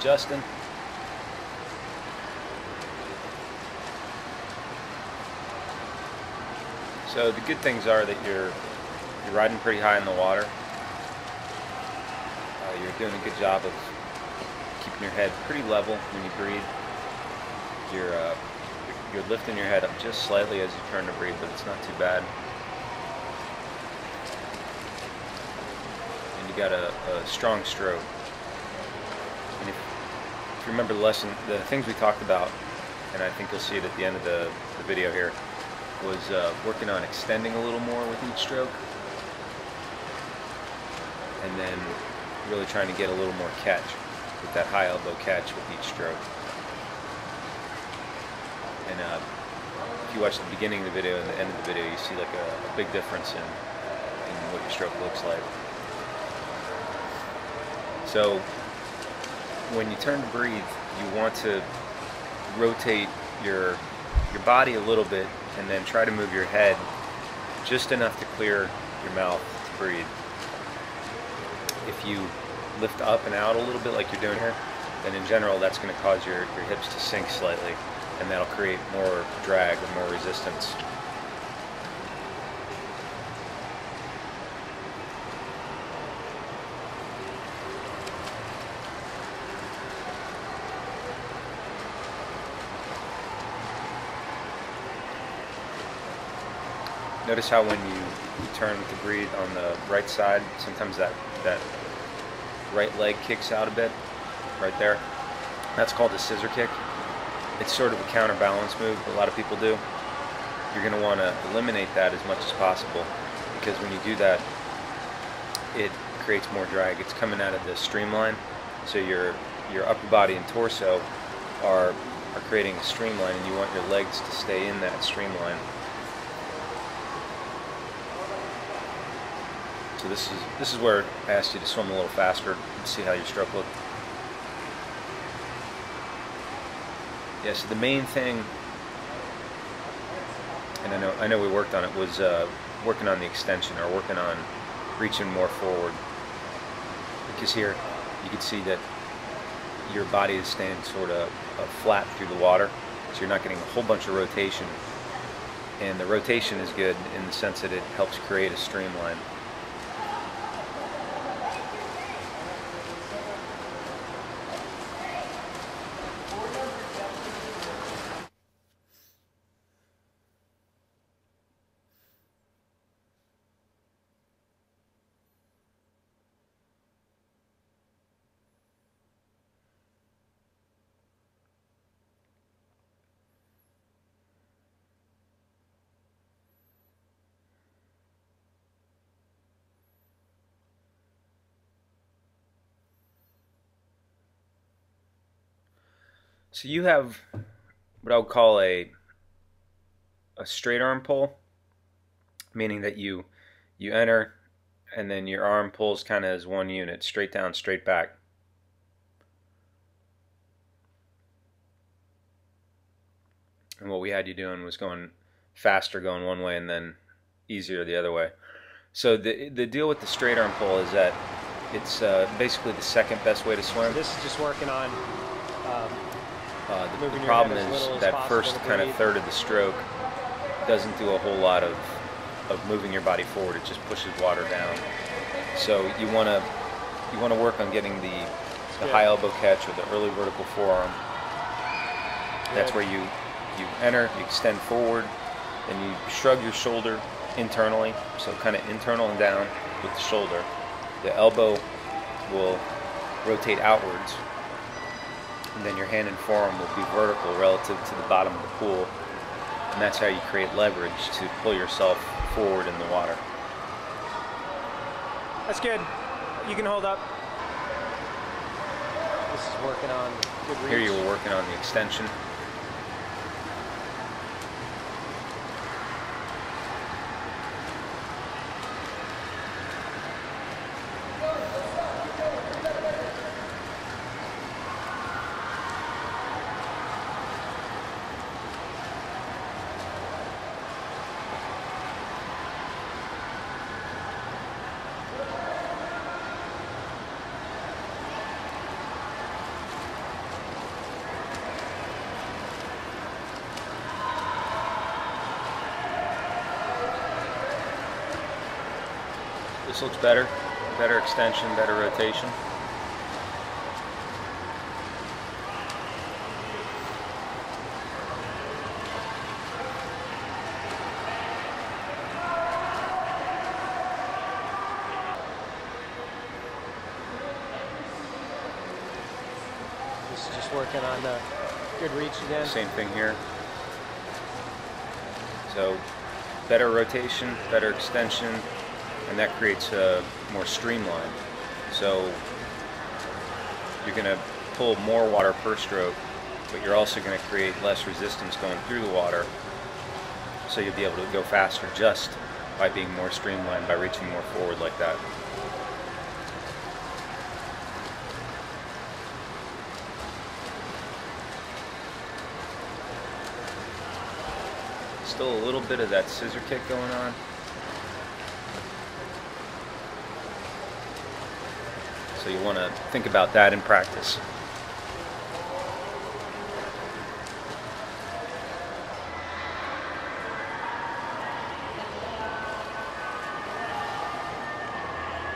adjusting. So the good things are that you're riding pretty high in the water. You're doing a good job of keeping your head pretty level when you breathe. You're lifting your head up just slightly as you turn to breathe, but it's not too bad. And you got a strong stroke. And if you remember the lesson, the things we talked about, and I think you'll see it at the end of the video here, was working on extending a little more with each stroke, and then really trying to get a little more catch with that high elbow catch with each stroke. And if you watch the beginning of the video and the end of the video, you see like a big difference in what your stroke looks like. So when you turn to breathe, you want to rotate your body a little bit, and then try to move your head just enough to clear your mouth to breathe. If you lift up and out a little bit like you're doing here, then in general that's going to cause your hips to sink slightly, and that'll create more drag or more resistance. Notice how when you turn to breathe on the right side, sometimes that right leg kicks out a bit, right there. That's called a scissor kick. It's sort of a counterbalance move that a lot of people do. You're going to want to eliminate that as much as possible, because when you do that, it creates more drag. It's coming out of the streamline, so your upper body and torso are creating a streamline, and you want your legs to stay in that streamline. So this is where I asked you to swim a little faster and see how your stroke looked. Yeah, so the main thing, and I know we worked on it, was working on the extension, or working on reaching more forward. Because here you can see that your body is staying sort of flat through the water, so you're not getting a whole bunch of rotation. And the rotation is good in the sense that it helps create a streamline. So you have what I would call a straight arm pull, meaning that you enter and then your arm pulls kind of as one unit, straight down, straight back. And what we had you doing was going faster going one way and then easier the other way. So the deal with the straight arm pull is that it's basically the second best way to swim. This is just working on the problem is that first kind of third of the stroke doesn't do a whole lot of moving your body forward. It just pushes water down. So you want to work on getting the high elbow catch or the early vertical forearm. That's where you enter, you extend forward, and you shrug your shoulder internally, so kind of internal and down with the shoulder. The elbow will rotate outwards, and then your hand and forearm will be vertical relative to the bottom of the pool, and that's how you create leverage to pull yourself forward in the water. That's good. You can hold up. This is working on good reach. Here you were working on the extension. This looks better. Better extension, better rotation. This is just working on the good reach again. Same thing here. So better rotation, better extension, and that creates a more streamline. So you're going to pull more water per stroke, but you're also going to create less resistance going through the water, so you'll be able to go faster just by being more streamlined, by reaching more forward like that. Still a little bit of that scissor kick going on. So you want to think about that in practice.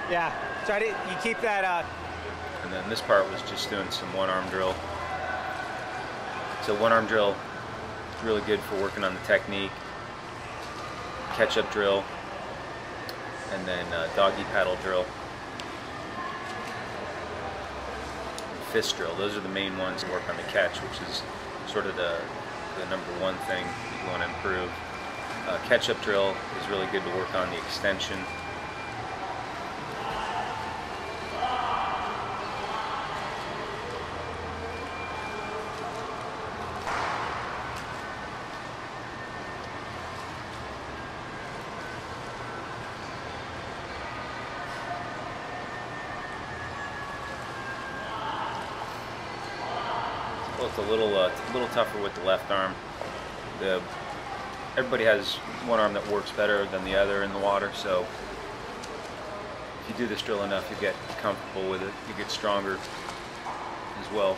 Yeah, try to, you keep that And then this part was just doing some one-arm drill. So one-arm drill, really good for working on the technique. Catch-up drill, and then doggy paddle drill. Fist drill, those are the main ones to work on the catch, which is sort of the number one thing you want to improve. Catch-up drill is really good to work on the extension. Well, it's a little tougher with the left arm. Everybody has one arm that works better than the other in the water, so if you do this drill enough, you get comfortable with it. You get stronger as well.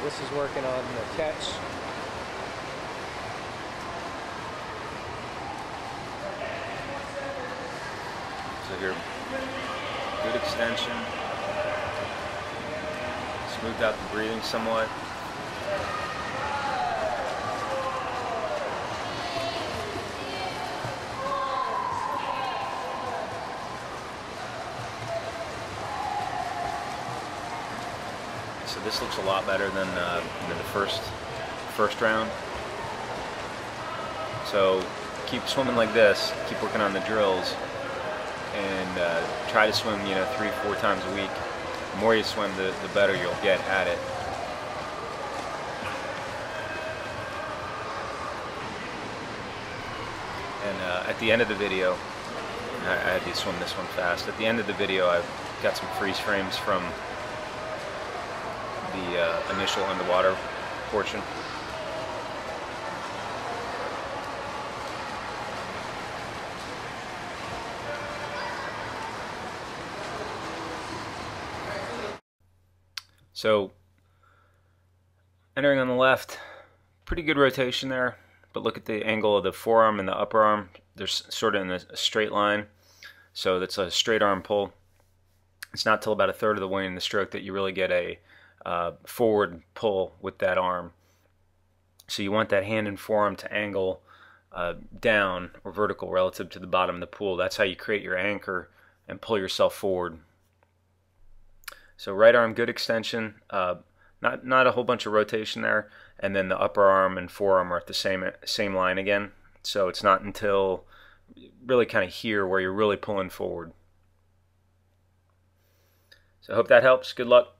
This is working on the catch. So here, good extension, smoothed out the breathing somewhat. So this looks a lot better than the first round. So keep swimming like this, keep working on the drills, and try to swim 3-4 times a week. The more you swim, the better you'll get at it. And at the end of the video, I had to swim this one fast. At the end of the video, I've got some freeze frames from the initial underwater portion. So entering on the left, pretty good rotation there, but look at the angle of the forearm and the upper arm. They're sort of in a straight line, so that's a straight arm pull. It's not till about a third of the way in the stroke that you really get a forward pull with that arm. So you want that hand and forearm to angle down or vertical relative to the bottom of the pool. That's how you create your anchor and pull yourself forward. So right arm, good extension, not a whole bunch of rotation there, and then the upper arm and forearm are at the same line again. So it's not until really kind of here where you're really pulling forward. So I hope that helps. Good luck.